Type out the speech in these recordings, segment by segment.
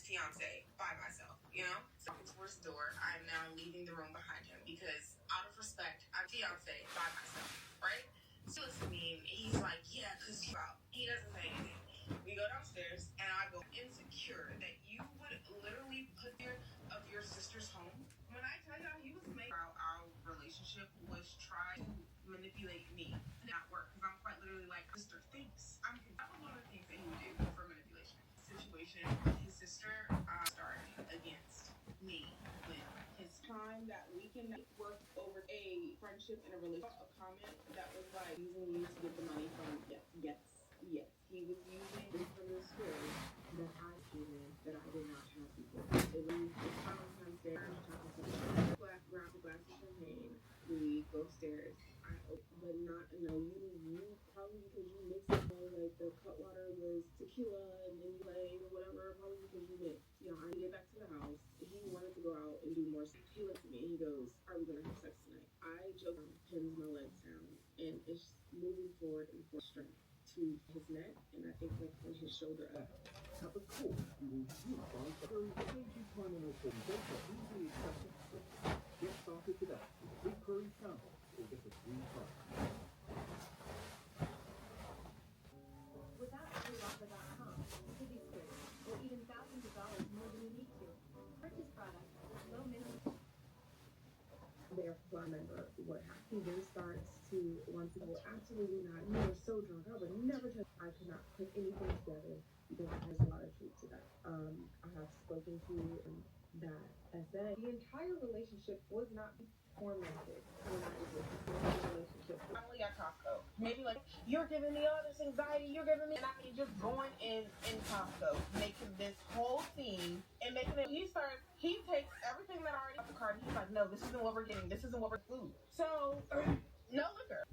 fiance by myself, you know? So towards the door, I'm now leaving the room behind him because out of respect, I'm fiance by myself, right? So listen to me, and he's like, yeah, because he doesn't say anything. We go downstairs, and I go, insecure that you would literally put there of your sister's home. When I tell y'all, he was making our relationship was trying to manipulate me. It did not work because I'm quite literally like, sister thinks. That was one of the things that he would do for manipulation. Situation, his sister started against me with his time that we can work over a friendship and a relationship. A comment that was like using you to get the money from yes. He was using this from the story that I came in that I did not have before. It was downstairs, grab a glass of champagne. We go upstairs. But not you probably because you mixed it like the cut water was tequila and then you lay or whatever, probably because you mixed. I get back to the house. He wanted to go out and do more. He looks at me and he goes, "Are we gonna have sex tonight?" I joke, pins my legs down, and it's moving forward and for strength to his neck, and I think like from his shoulder up. Now, of course, you will use our very crazy terminal from data easily accessible. Get started today with a big curry sample or get a free price. Without freeoffer.com, you could be scared, or even thousands of dollars more than you need to. Purchase products with low minimum. Therefore, I remember what happened. He then starts to want to go, absolutely not. You are so drunk. I would never touch. I could not put anything together because there's a lot of truth to that. I have spoken to that SA. The entire relationship was not tormented when I was with this relationship. Finally at Costco. Maybe like, you're giving me all this anxiety, you're giving me, and I mean, just going in Costco, making this whole scene, and making it, he takes everything that I already have the card, and he's like, no, this isn't what we're getting, this isn't what we're food. So, no liquor.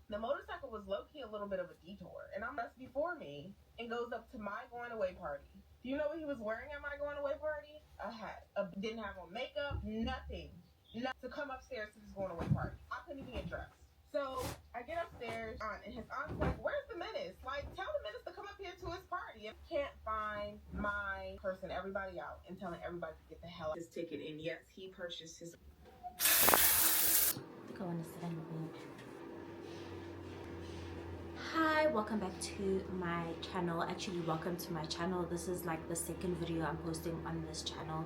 The motorcycle was low-key a little bit of a detour, and I'm just before me, and goes up to my going away party. Do you know what he was wearing at my going away party? A hat. Didn't have on makeup, nothing. To come upstairs to this going away party. I couldn't even get dressed. So I get upstairs, and his aunt's like, "Where's the menace? Like, tell the menace to come up here to his party." And can't find my person, everybody out, and telling everybody to get the hell out. His ticket, and yes, he purchased his. I think I want to sit on the bench. Hi, welcome back to my channel. Actually, welcome to my channel. This is like the second video I'm posting on this channel.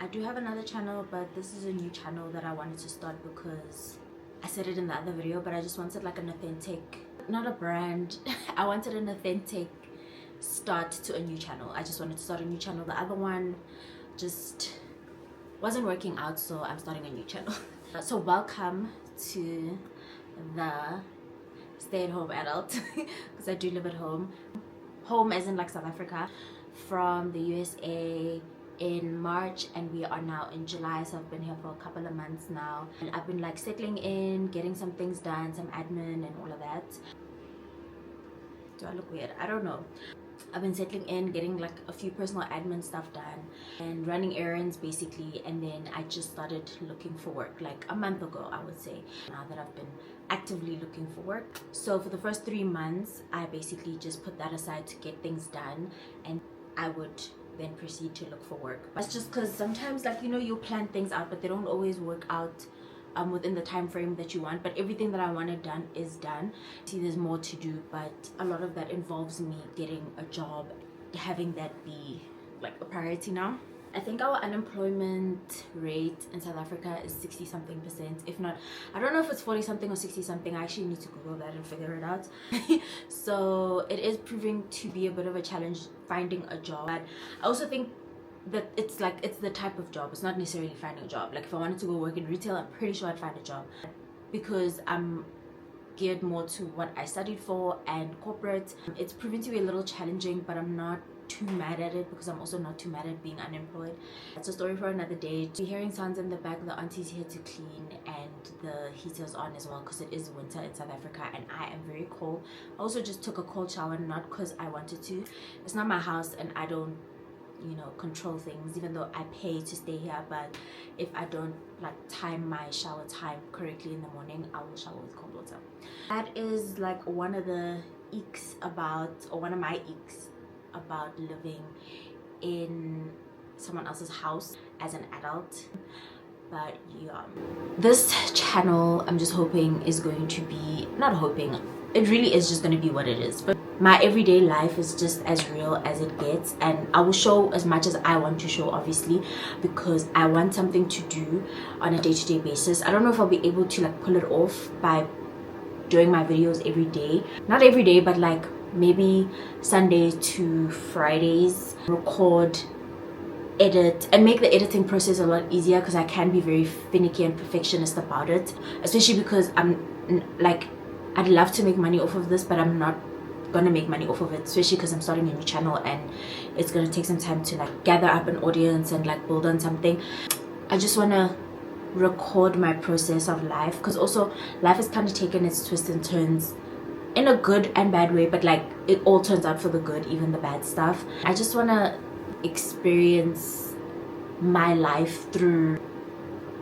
I do have another channel, but this is a new channel that I wanted to start because I said it in the other video, but I just wanted like an authentic, not a brand. I wanted an authentic start to a new channel. I just wanted to start a new channel. The other one just wasn't working out, so I'm starting a new channel. So welcome to the stay-at-home adult because I do live at home as in like South Africa, from the USA in March, and we are now in July, so I've been here for a couple of months now, and I've been like settling in, getting some things done, some admin and all of that. Do I look weird? I don't know. I've been settling in, getting like a few personal admin stuff done and running errands basically, and then I just started looking for work like a month ago, I would say, now that I've been actively looking for work. So for the first 3 months I basically just put that aside to get things done, and I would then proceed to look for work. But it's just because sometimes, like, you know, you plan things out but they don't always work out within the time frame that you want. But everything that I wanted done is done. See, there's more to do, but a lot of that involves me getting a job, having that be like a priority now. I think our unemployment rate in South Africa is 60 something percent. If not, I don't know if it's 40 something or 60 something. I actually need to Google that and figure it out. So it is proving to be a bit of a challenge finding a job. But I also think that it's the type of job. It's not necessarily finding a job. Like if I wanted to go work in retail, I'm pretty sure I'd find a job, because I'm geared more to what I studied for and corporate. It's proven to be a little challenging, but I'm not too mad at it because I'm also not too mad at being unemployed. That's a story for another day. You're hearing sounds in the back. The auntie's here to clean, and the heater's on as well because it is winter in South Africa and I am very cold. I also just took a cold shower, not because I wanted to. It's not my house and I don't, you know, control things, even though I pay to stay here. But if I don't like time my shower time correctly in the morning, I will shower with cold water. That is like one of the iks about, or one of my iks about living in someone else's house as an adult. But yeah, this channel, I'm just hoping, is going to be, not hoping, it really is just going to be what it is. But my everyday life is just as real as it gets, and I will show as much as I want to show, obviously, because I want something to do on a day-to-day basis. I don't know if I'll be able to like pull it off by doing my videos every day, not every day, but like maybe Sundays to Fridays, record, edit, and make the editing process a lot easier, because I can be very finicky and perfectionist about it, especially because I'm like, I'd love to make money off of this, but I'm not gonna make money off of it, especially because I'm starting a new channel and it's gonna take some time to like gather up an audience and like build on something. I just want to record my process of life, because also life has kind of taken its twists and turns in a good and bad way, but like it all turns out for the good, even the bad stuff. I just want to experience my life through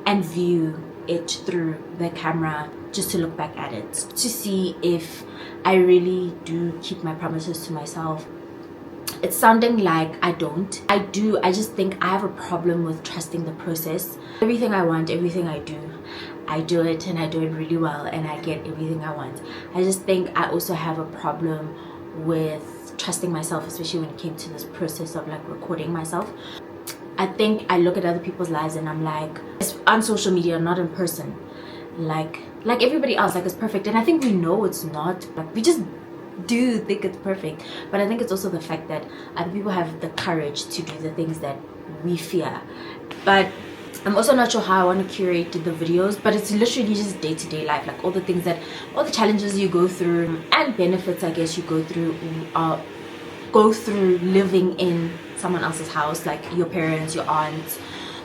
and view it through the camera, just to look back at it, to see if I really do keep my promises to myself. It's sounding like I don't. I do. I just think I have a problem with trusting the process. Everything I want, everything I do it, and I do it really well, and I get everything I want. I just think I also have a problem with trusting myself, especially when it came to this process of like recording myself. I think I look at other people's lives and I'm like, it's on social media, not in person, like everybody else, like it's perfect, and I think we know it's not. Like we just do think it's perfect, but I think it's also the fact that other people have the courage to do the things that we fear. But I'm also not sure how I want to curate the videos, but it's literally just day-to-day life, like all the things that, all the challenges you go through and benefits I guess you go through living in someone else's house, like your parents, your aunts,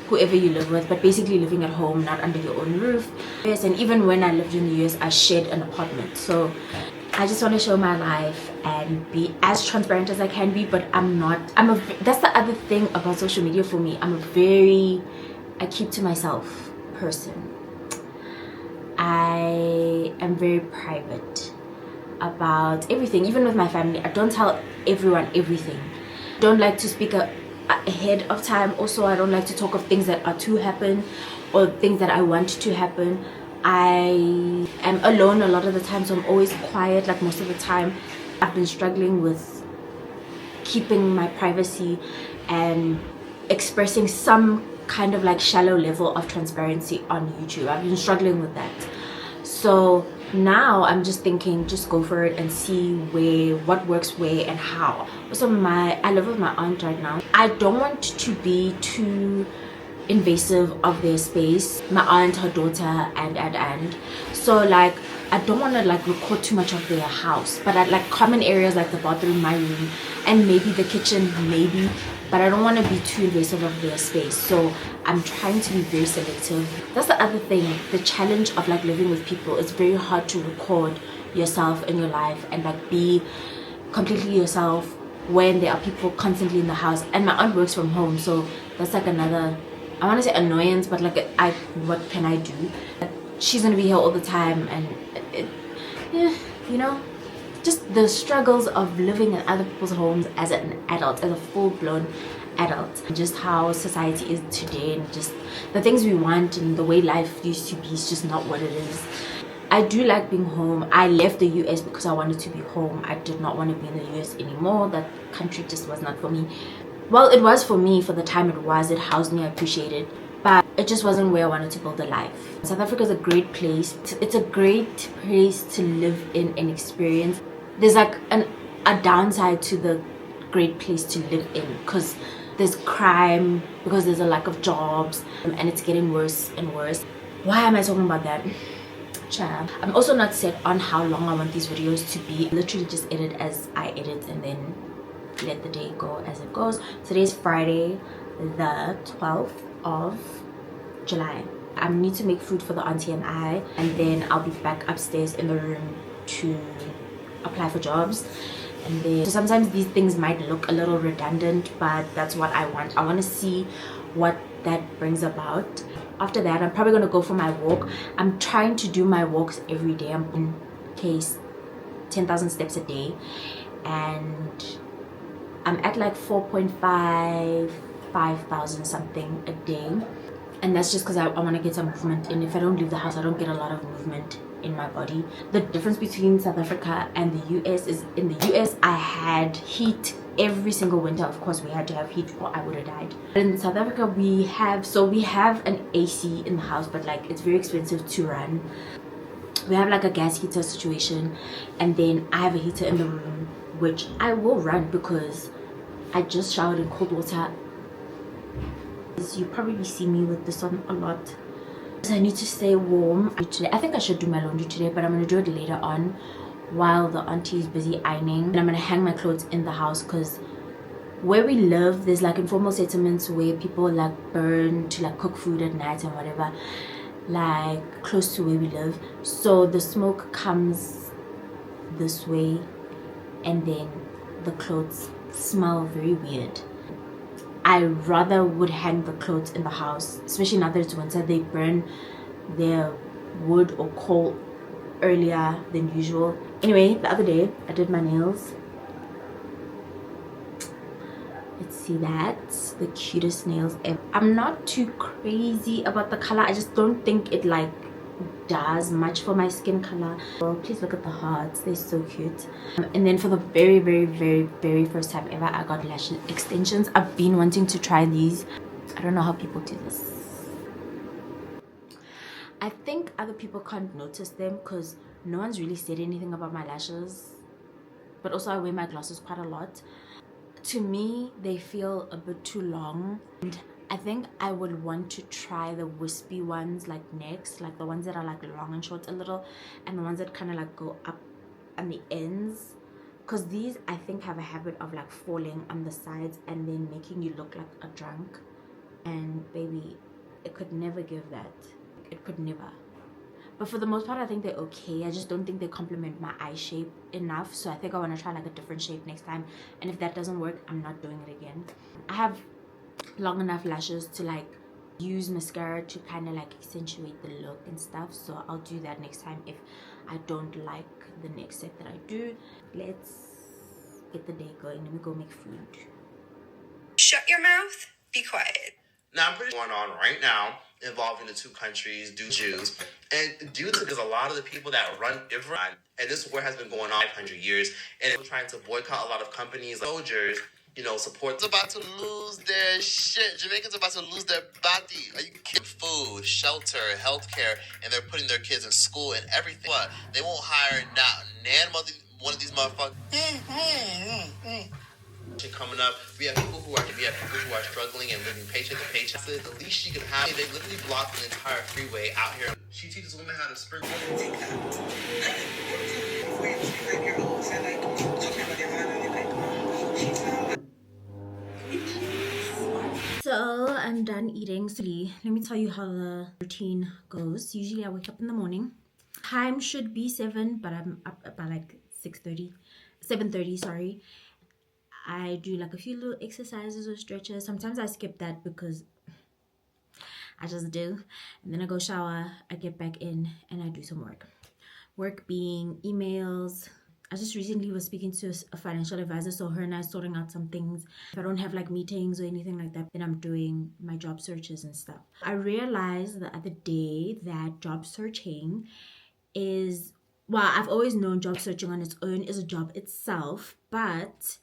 whoever you live with, but basically living at home, not under your own roof. Yes, and even when I lived in the US, I shared an apartment. So I just want to show my life and be as transparent as I can be, but that's the other thing about social media for me. I keep to myself person. I am very private about everything, even with my family. I don't tell everyone everything. Don't like to speak ahead of time. Also, I don't like to talk of things that are to happen or things that I want to happen. I am alone a lot of the time, so I'm always quiet, like most of the time. I've been struggling with keeping my privacy and expressing some kind of like shallow level of transparency on YouTube. I've been struggling with that. So now I'm just thinking, just go for it and see what works where and how. Also, I live with my aunt right now. I don't want to be too invasive of their space. My aunt, her daughter, and so like I don't want to like record too much of their house, but I like common areas like the bathroom, my room, and maybe the kitchen, maybe, but I don't want to be too invasive of their space. So I'm trying to be very selective. That's the other thing, the challenge of like living with people. It's very hard to record yourself in your life and like be completely yourself when there are people constantly in the house. And my aunt works from home, so that's like another, I want to say annoyance, but like what can I do? Like, she's gonna be here all the time, and yeah, you know, just the struggles of living in other people's homes as an adult, as a full-blown adult, just how society is today, and just the things we want and the way life used to be is just not what it is. I do like being home. I left the US because I wanted to be home. I did not want to be in the US anymore. That country just was not for me. Well, it was for me for the time it was. It housed me, I appreciate it, but it just wasn't where I wanted to build a life. South Africa is a great place. It's a great place to live in and experience. There's like a downside to the great place to live in, because there's crime, because there's a lack of jobs, and it's getting worse and worse. Why am I talking about that? Child. I'm also not set on how long I want these videos to be. I literally just edit as I edit and then let the day go as it goes. Today's Friday, the 12th of July. I need to make food for the auntie and then I'll be back upstairs in the room to apply for jobs. And then so sometimes these things might look a little redundant, but that's what I want. I want to see what that brings about. After that, I'm probably going to go for my walk. I'm trying to do my walks every day. I'm in case 10,000 steps a day, and I'm at like 4.5 5,000 something a day, and that's just because I want to get some movement in. If I don't leave the house, I don't get a lot of movement in my body. The difference between South Africa and the US is in the US I had heat every single winter. Of course we had to have heat or I would have died. In South Africa we have an AC in the house, but like it's very expensive to run. We have like a gas heater situation, and then I have a heater in the room which I will run because I just showered in cold water. You probably see me with this on a lot. I need to stay warm today. I think I should do my laundry today, but I'm going to do it later on while the auntie is busy ironing. And I'm going to hang my clothes in the house because where we live, there's like informal settlements where people like burn to like cook food at night and whatever, like close to where we live. So the smoke comes this way and then the clothes smell very weird. I rather would hang the clothes in the house, especially now that it's winter. They burn their wood or coal earlier than usual. Anyway, the other day I did my nails. Let's see, that's the cutest nails ever. I'm not too crazy about the color. I just don't think it like does much for my skin color. Well, please look at the hearts, they're so cute. And then for the very first time ever, I got lash extensions. I've been wanting to try these. I don't know how people do this. I think other people can't notice them because no one's really said anything about my lashes, but also I wear my glasses quite a lot. To me they feel a bit too long, and I think I would want to try the wispy ones like next, like the ones that are like long and short a little, and the ones that kind of like go up on the ends, because these I think have a habit of like falling on the sides and then making you look like a drunk, and baby, it could never give that. It could never. But for the most part I think they're okay. I just don't think they complement my eye shape enough, so I think I want to try like a different shape next time, and if that doesn't work I'm not doing it again. I have long enough lashes to like use mascara to kind of like accentuate the look and stuff, so I'll do that next time if I don't like the next set that I do. Let's get the day going. Let me go make food. Shut your mouth. Be quiet. Now, I'm pretty sure going on right now involving the two countries, Jews, and due to because a lot of the people that run Iran, and this war has been going on 500 years, and they're trying to boycott a lot of companies, soldiers, you know, support. It's about to lose their shit. Jamaicans are about to lose their body. Are you kidding? Food, shelter, healthcare, and they're putting their kids in school and everything. What? They won't hire one of these motherfuckers. Coming up, we have people who are struggling and living paycheck to paycheck. So the least she could have, they literally blocked the entire freeway out here. She teaches women how to sprint. So I'm done eating. So let me tell you how the routine goes. Usually I wake up in the morning. Time should be 7, but I'm up by like 7:30, sorry. I do like a few little exercises or stretches. Sometimes I skip that because I just do. And then I go shower, I get back in, and I do some work. Work being emails. I just recently was speaking to a financial advisor, so her and I sorting out some things. If I don't have like meetings or anything like that, then I'm doing my job searches and stuff. I realized the other day that job searching is, well, I've always known job searching on its own is a job itself, but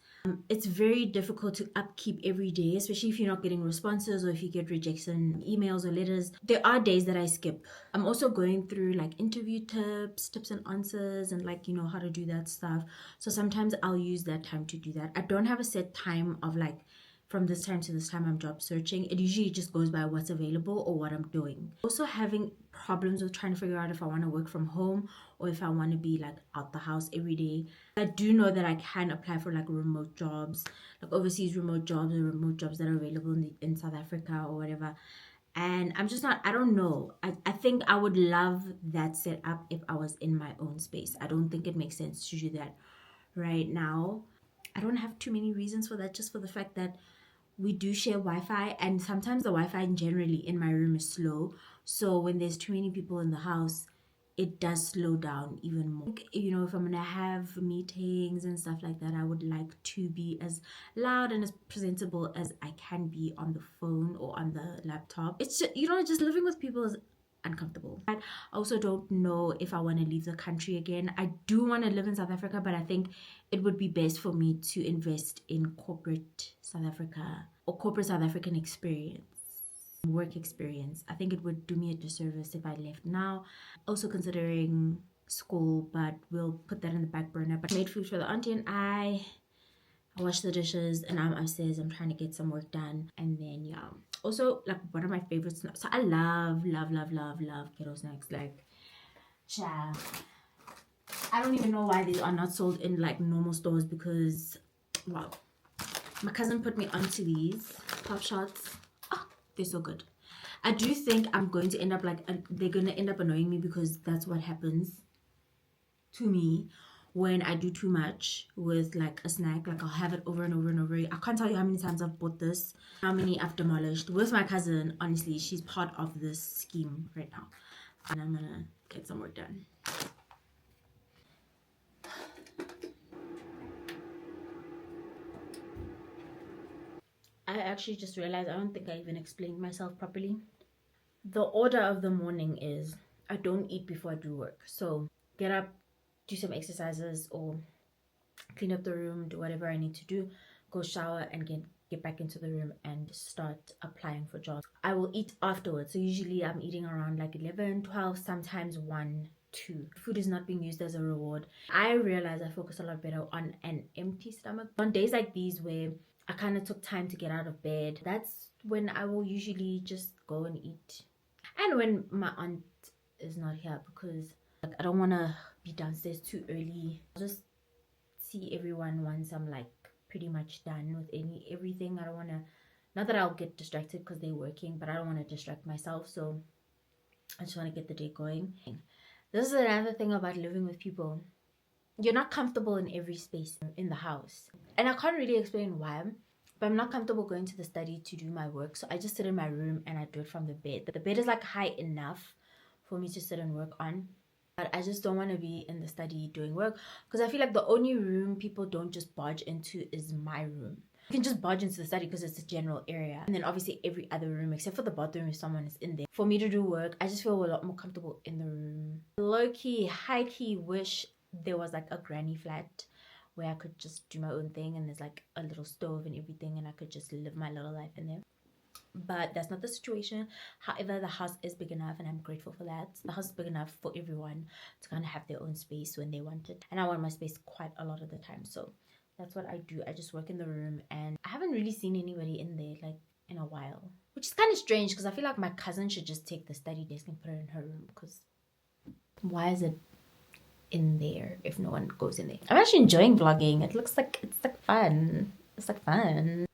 it's very difficult to upkeep every day, especially if you're not getting responses or if you get rejection emails or letters. There are days that I skip. I'm also going through like interview tips and answers, and like, you know, how to do that stuff. So sometimes I'll use that time to do that. I don't have a set time of like from this time to this time I'm job searching. It usually just goes by what's available or what I'm doing. Also having problems with trying to figure out if I want to work from home or if I want to be like out the house every day. I do know that I can apply for like remote jobs, like overseas remote jobs or remote jobs that are available in South Africa or whatever. And I'm just not, I don't know. I think I would love that setup if I was in my own space. I don't think it makes sense to do that right now. I don't have too many reasons for that, just for the fact that we do share Wi-Fi, and sometimes the Wi-Fi generally in my room is slow. So when there's too many people in the house, it does slow down even more. You know, if I'm gonna have meetings and stuff like that, I would like to be as loud and as presentable as I can be on the phone or on the laptop. It's just, you know, just living with people is uncomfortable. I also don't know if I want to leave the country again. I do want to live in South Africa, but I think it would be best for me to invest in corporate South Africa or corporate South African experience, work experience. I think it would do me a disservice if I left now. Also considering school, but we'll put that in the back burner. But I made food for the auntie and I washed the dishes, and I'm upstairs. I'm trying to get some work done. And then yeah, also like one of my favorite snacks. So I love keto snacks. Like, child, I don't even know why these are not sold in like normal stores, because wow, my cousin put me onto these Pop Shots. Oh, they're so good. I do think I'm going to end up like they're gonna end up annoying me, because that's what happens to me when I do too much with like a snack. Like I'll have it over and over and over. I can't tell you how many times I've bought this, how many I've demolished with my cousin. Honestly, she's part of this scheme right now, and I'm gonna get some work done. I actually just realized I don't think I even explained myself properly. The order of the morning is I don't eat before I do work. So get up, do some exercises, or clean up the room, do whatever I need to do, go shower, and get back into the room and start applying for jobs. I will eat afterwards. So usually I'm eating around like 11, 12, sometimes 1, 2. Food is not being used as a reward. I realize I focus a lot better on an empty stomach. On days like these where I kind of took time to get out of bed, that's when I will usually just go and eat. And when my aunt is not here, because like, I don't want to be downstairs too early. I'll just see everyone once I'm like pretty much done with everything. I don't want to, not that I'll get distracted because they're working, but I don't want to distract myself. So I just want to get the day going. This is another thing about living with people. You're not comfortable in every space in the house. And I can't really explain why, but I'm not comfortable going to the study to do my work. So I just sit in my room and I do it from the bed. The bed is like high enough for me to sit and work on. But I just don't want to be in the study doing work, because I feel like the only room people don't just barge into is my room. You can just barge into the study because it's a general area, and then obviously every other room except for the bathroom if someone is in there. For me to do work, I just feel a lot more comfortable in the room. Low-key, high-key wish there was like a granny flat where I could just do my own thing, and there's like a little stove and everything, and I could just live my little life in there. But that's not the situation. However, the house is big enough, and I'm grateful for that. The house is big enough for everyone to kind of have their own space when they want it, and I want my space quite a lot of the time. So that's what I do. I just work in the room, and I haven't really seen anybody in there like in a while, which is kind of strange, because I feel like my cousin should just take the study desk and put it in her room, because why is it in there if no one goes in there? I'm actually enjoying vlogging. It's like fun. It's like fun.